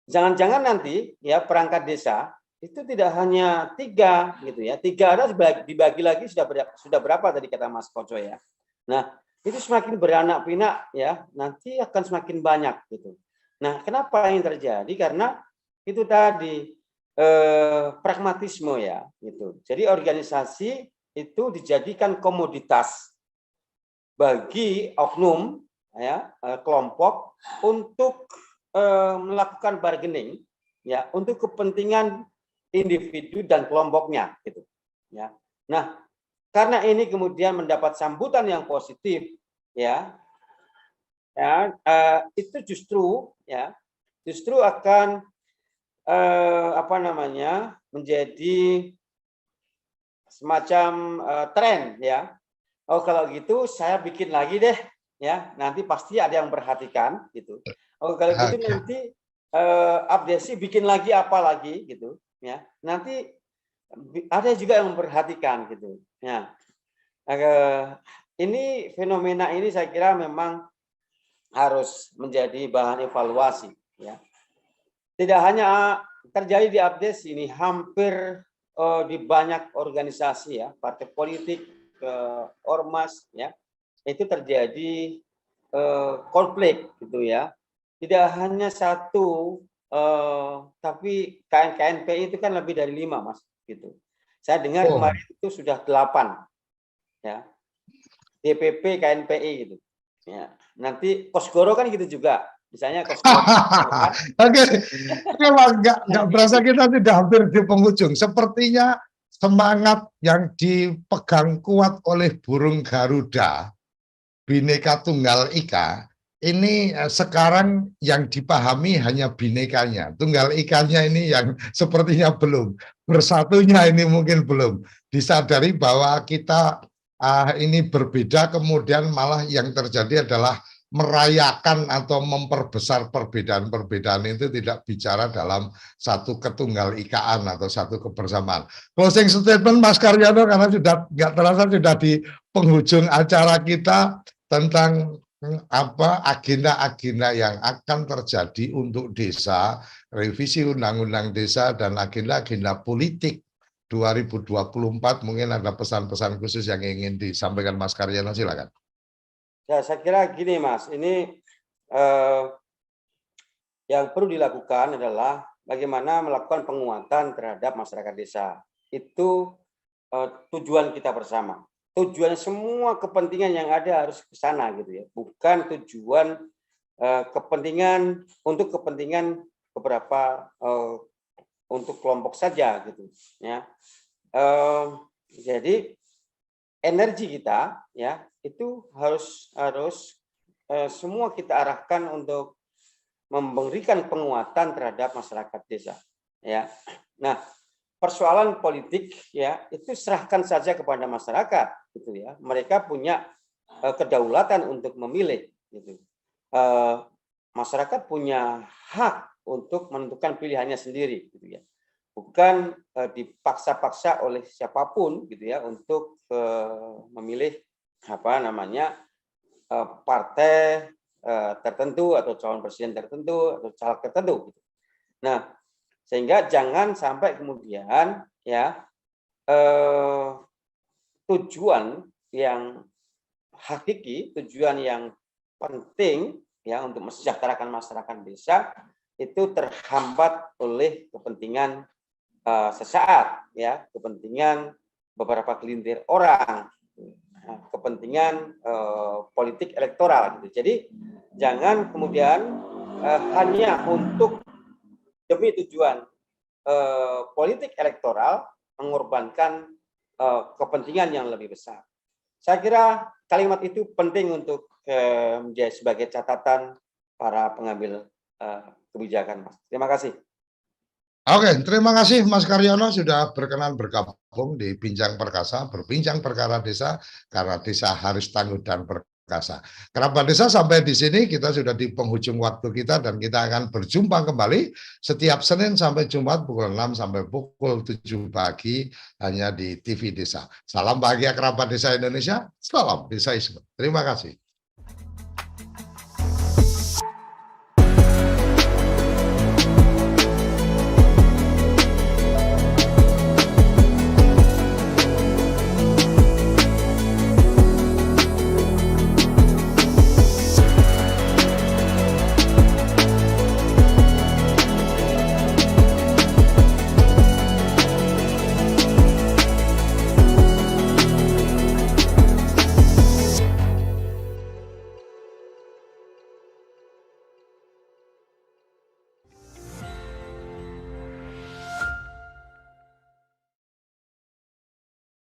S2: jangan-jangan nanti ya perangkat desa itu tidak hanya 3 gitu ya, 3 ada dibagi lagi sudah berapa tadi kata Mas Koco ya. Nah, itu semakin beranak pinak ya, nanti akan semakin banyak gitu. Nah, kenapa ini terjadi? Karena itu tadi pragmatisme ya gitu. Jadi organisasi itu dijadikan komoditas bagi oknum ya, kelompok untuk melakukan bargaining ya untuk kepentingan individu dan kelompoknya gitu ya. Nah, karena ini kemudian mendapat sambutan yang positif ya, itu justru akan menjadi semacam tren ya. Oh kalau gitu saya bikin lagi deh ya, nanti pasti ada yang perhatikan gitu. Oh kalau gitu nanti abdesi bikin lagi apa lagi gitu ya. Nanti ada juga yang memperhatikan gitu. Ya. Ini fenomena ini saya kira memang harus menjadi bahan evaluasi ya. Tidak hanya terjadi di abdesi ini, hampir di banyak organisasi ya, partai politik, ormas ya, itu terjadi konflik gitu ya. Tidak hanya satu, tapi KNPI itu kan lebih dari 5 Mas gitu. Saya dengar kemarin itu sudah 8 ya, DPP KNPI gitu ya. Nanti Kosgoro kan gitu juga, misalnya Kosgoro.
S1: Oke, memang nggak berasa kita tidak hampir di penghujung. Sepertinya semangat yang dipegang kuat oleh burung Garuda, Bhinneka Tunggal Ika, ini sekarang yang dipahami hanya binekanya. Tunggal ikanya ini yang sepertinya belum. Bersatunya ini mungkin belum. Disadari bahwa kita ini berbeda, kemudian malah yang terjadi adalah merayakan atau memperbesar perbedaan-perbedaan itu tidak bicara dalam satu ketunggal ikaan atau satu kebersamaan. Closing statement Mas Karyono, karena sudah nggak terasa sudah di penghujung acara kita, tentang apa agenda-agenda yang akan terjadi untuk desa, revisi undang-undang desa, dan agenda-agenda politik 2024. Mungkin ada pesan-pesan khusus yang ingin disampaikan Mas Karyono, silakan.
S2: Ya, saya kira gini Mas, ini yang perlu dilakukan adalah bagaimana melakukan penguatan terhadap masyarakat desa. Itu tujuan kita bersama. Tujuan semua kepentingan yang ada harus ke sana gitu ya. Bukan tujuan kepentingan untuk kepentingan beberapa untuk kelompok saja gitu ya. Jadi energi kita ya itu harus semua kita arahkan untuk memberikan penguatan terhadap masyarakat desa ya. Nah, persoalan politik ya itu serahkan saja kepada masyarakat gitu ya. Mereka punya kedaulatan untuk memilih gitu. Masyarakat punya hak untuk menentukan pilihannya sendiri gitu ya. Bukan dipaksa-paksa oleh siapapun gitu ya untuk memilih apa namanya partai tertentu atau calon presiden tertentu atau caleg tertentu. Nah, sehingga jangan sampai kemudian ya tujuan yang hakiki, tujuan yang penting ya untuk mesejahterakan masyarakat desa itu terhambat oleh kepentingan sesaat ya, kepentingan beberapa gelintir orang, kepentingan politik elektoral gitu. Jadi jangan kemudian hanya untuk demi tujuan politik elektoral mengorbankan kepentingan yang lebih besar. Saya kira kalimat itu penting untuk menjadi sebagai catatan para pengambil kebijakan, Mas. Terima kasih.
S1: Oke, terima kasih Mas Karyono sudah berkenan bergabung di Bincang Perkasa, berbincang perkara desa, karena desa harus tangguh dan perkasa. Kerabat Desa, sampai di sini kita sudah di penghujung waktu kita dan kita akan berjumpa kembali setiap Senin sampai Jumat pukul 6 sampai pukul 7 pagi hanya di TV Desa. Salam bahagia kerabat desa Indonesia, salam desaisme. Terima kasih.